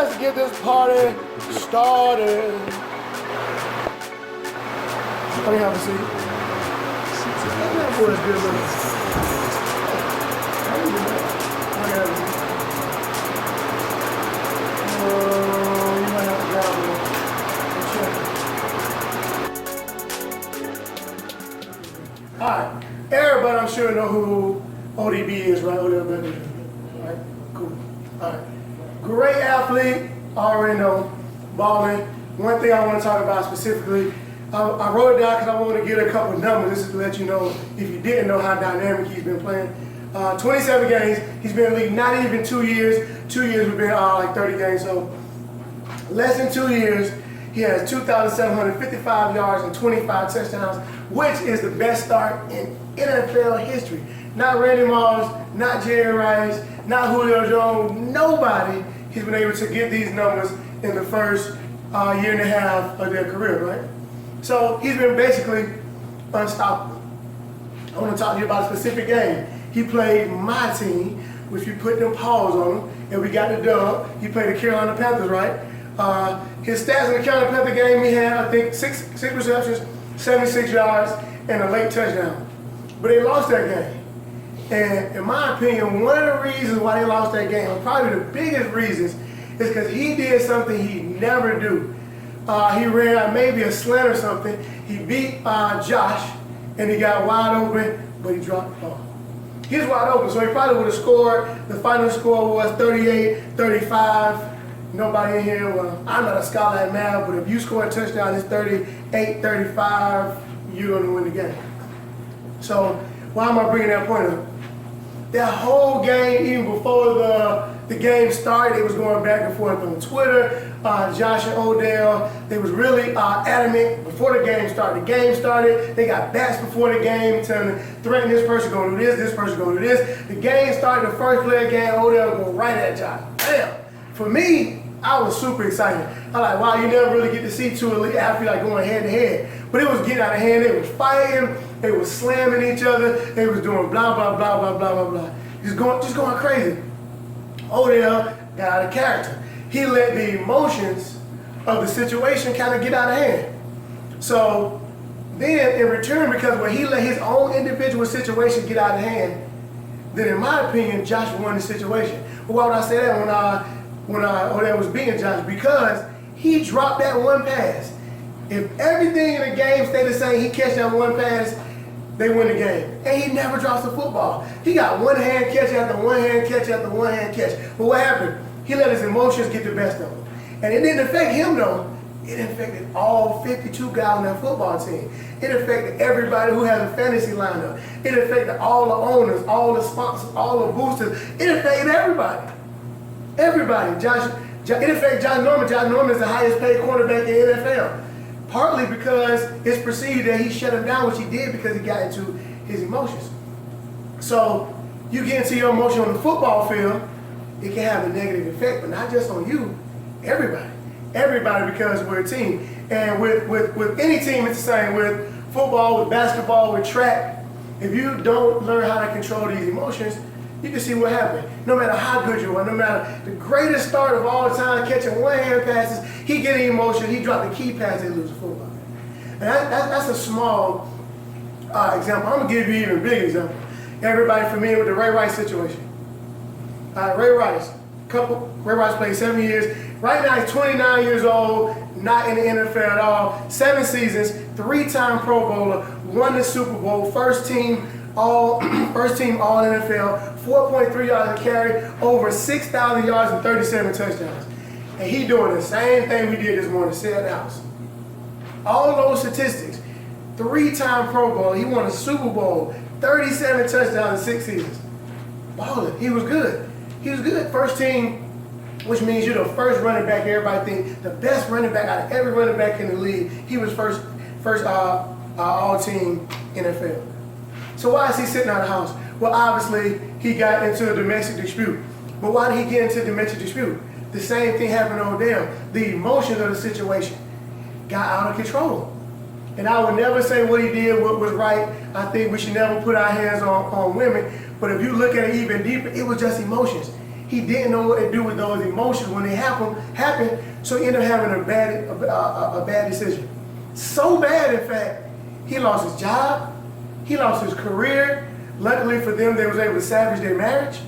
let's get this party started. Let me have a seat. That boy is good looking. You might have to grab a Alright, everybody I'm sure know who ODB is, right? Alright, cool. Alright. Great athlete, already know, balling. One thing I want to talk about specifically, I wrote it down because I want to get a couple of numbers just to let you know, if you didn't know how dynamic he's been playing. 27 games, he's been in the league not even 2 years. 2 years we've been like 30 games, so less than 2 years. He has 2,755 yards and 25 touchdowns, which is the best start in NFL history. Not Randy Moss, not Jerry Rice, not Julio Jones, nobody has been able to get these numbers in the first year and a half of their career, right? So he's been basically unstoppable. I want to talk to you about a specific game. He played my team, which we put them paws on him, and we got the dub. He played the Carolina Panthers, right? His stats in the Carolina Panther game, he had, I think, six receptions, 76 yards, and a late touchdown. But they lost that game. And in my opinion, one of the reasons why they lost that game, probably the biggest reasons, is because he did something he never do. He ran maybe a slant or something. He beat Josh, and he got wide open, but he dropped the ball. He was wide open, so he probably would have scored. The final score was 38-35. Nobody in here, well, I'm not a scholar at math, but if you score a touchdown, it's 38-35, you're going to win the game. So why am I bringing that point up? That whole game, even before the game started, it was going back and forth on Twitter. Josh and Odell, they was really adamant before the game started. The game started, they got bats before the game, threatening this person going to do this person going to do this. The game started, the first play of the game, Odell go right at Josh. Damn. For me, I was super excited. I like, wow, you never really get to see two elite athletes like going head to head. But it was getting out of hand. They was fighting. They was slamming each other. They was doing blah, blah, blah, blah, blah, blah, blah. Just going crazy. Odell got out of character. He let the emotions of the situation kind of get out of hand. So then in return, because when he let his own individual situation get out of hand, then in my opinion, Josh won the situation. But why would I say that when Odell was beating Josh? Because he dropped that one pass. If everything in the game stayed the same, he catch that one pass, they win the game. And he never drops the football. He got one hand catch after one hand catch after one hand catch. But what happened? He let his emotions get the best of him. And it didn't affect him though. It affected all 52 guys on that football team. It affected everybody who has a fantasy lineup. It affected all the owners, all the sponsors, all the boosters. It affected everybody. Everybody. It affected Josh Norman. Josh Norman is the highest paid quarterback in the NFL. Partly because it's perceived that he shut him down, which he did because he got into his emotions. So you get into your emotion on the football field, it can have a negative effect, but not just on you, everybody. Everybody, because we're a team. And with any team, it's the same. With football, with basketball, with track, if you don't learn how to control these emotions, you can see what happened. No matter how good you are, no matter the greatest start of all time, catching one-hand passes, he get an emotion, he dropped the key pass, they lose the football. And that's a small example. I'm going to give you an even bigger example. Everybody familiar with the Ray Rice situation. Ray Rice played 7 years. Right now he's 29 years old, not in the NFL at all. 7 seasons, 3-time Pro Bowler, won the Super Bowl, first team all NFL, 4.3 yards a carry, over 6,000 yards and 37 touchdowns. And he doing the same thing we did this morning, sit at the house. All those statistics, 3-time Pro Bowler, he won a Super Bowl, 37 touchdowns in 6 seasons. Balling, he was good. He was good. First team, which means you're the first running back. Everybody think the best running back out of every running back in the league. He was first all-team NFL. So why is he sitting out of the house? Well, obviously he got into a domestic dispute. But why did he get into a domestic dispute? The same thing happened to Odell. The emotions of the situation got out of control. And I would never say what he did was right. I think we should never put our hands on women. But if you look at it even deeper, it was just emotions. He didn't know what to do with those emotions when they happened, so he ended up having a bad decision. So bad, in fact, he lost his job, he lost his career. Luckily for them, they was able to salvage their marriage.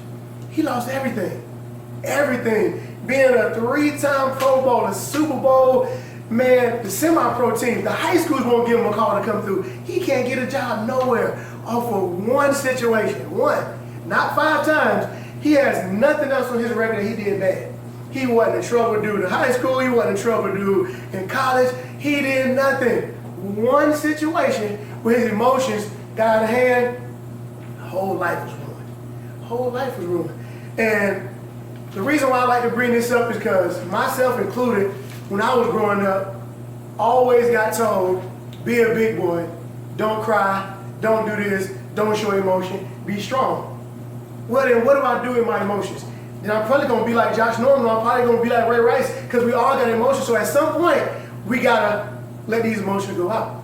He lost everything. Everything. Being a 3-time Pro Bowl, a Super Bowl, man, the semi-pro teams, the high schools won't give him a call to come through. He can't get a job nowhere off of one situation. One. Not 5 times. He has nothing else on his record that he did bad. He wasn't in trouble due to high school. He wasn't in trouble due in college. He did nothing. One situation where his emotions got out of hand, whole life was ruined. Whole life was ruined. And the reason why I like to bring this up is because, myself included, when I was growing up, always got told, be a big boy, don't cry, don't do this, don't show emotion, be strong. Well then, what do I do with my emotions? Then I'm probably going to be like Josh Norman, I'm probably going to be like Ray Rice, because we all got emotions, so at some point, we got to let these emotions go out.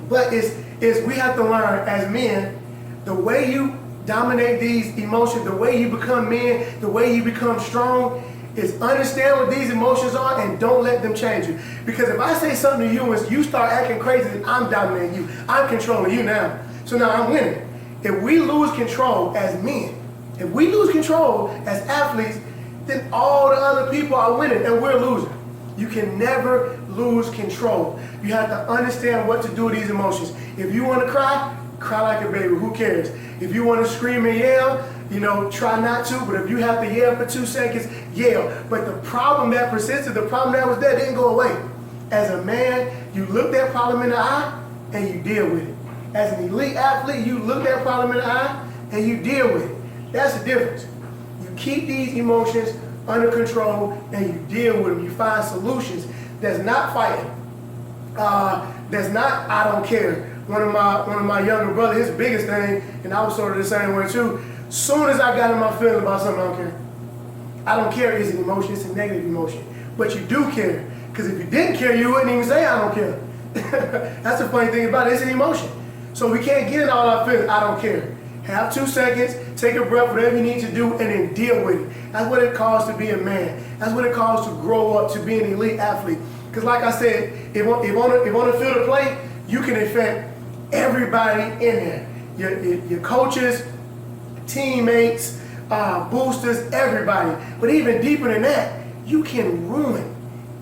But we have to learn as men, the way you dominate these emotions, the way you become men, the way you become strong, is understand what these emotions are and don't let them change you. Because if I say something to you and you start acting crazy, then I'm dominating you. I'm controlling you now. So now I'm winning. If we lose control as men, if we lose control as athletes, then all the other people are winning and we're losing. You can never lose control. You have to understand what to do with these emotions. If you want to cry, cry like a baby, who cares? If you want to scream and yell, try not to, but if you have to yell for 2 seconds, yell. But the problem that persisted, the problem that was there didn't go away. As a man, you look that problem in the eye and you deal with it. As an elite athlete, you look that problem in the eye and you deal with it. That's the difference. You keep these emotions under control and you deal with them. You find solutions. That's not fighting. That's not I don't care. One of my younger brothers, his biggest thing, and I was sort of the same way too, soon as I got in my feeling about something, I don't care. I don't care is an emotion, it's a negative emotion. But you do care. Because if you didn't care, you wouldn't even say I don't care. That's the funny thing about it, it's an emotion. So we can't get in all our feelings, I don't care. Have 2 seconds, take a breath, whatever you need to do, and then deal with it. That's what it calls to be a man. That's what it calls to grow up, to be an elite athlete. Because like I said, if on the field of play, you can affect everybody in there. Your coaches, teammates, boosters, everybody. But even deeper than that, you can ruin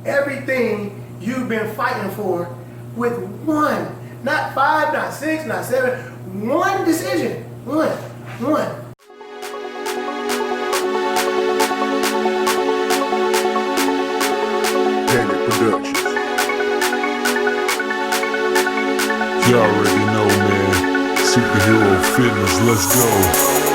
everything you've been fighting for with one, not 5, not 6, not 7, one decision. One. Panicproductionz. You already know, man. Superhero fitness, let's go.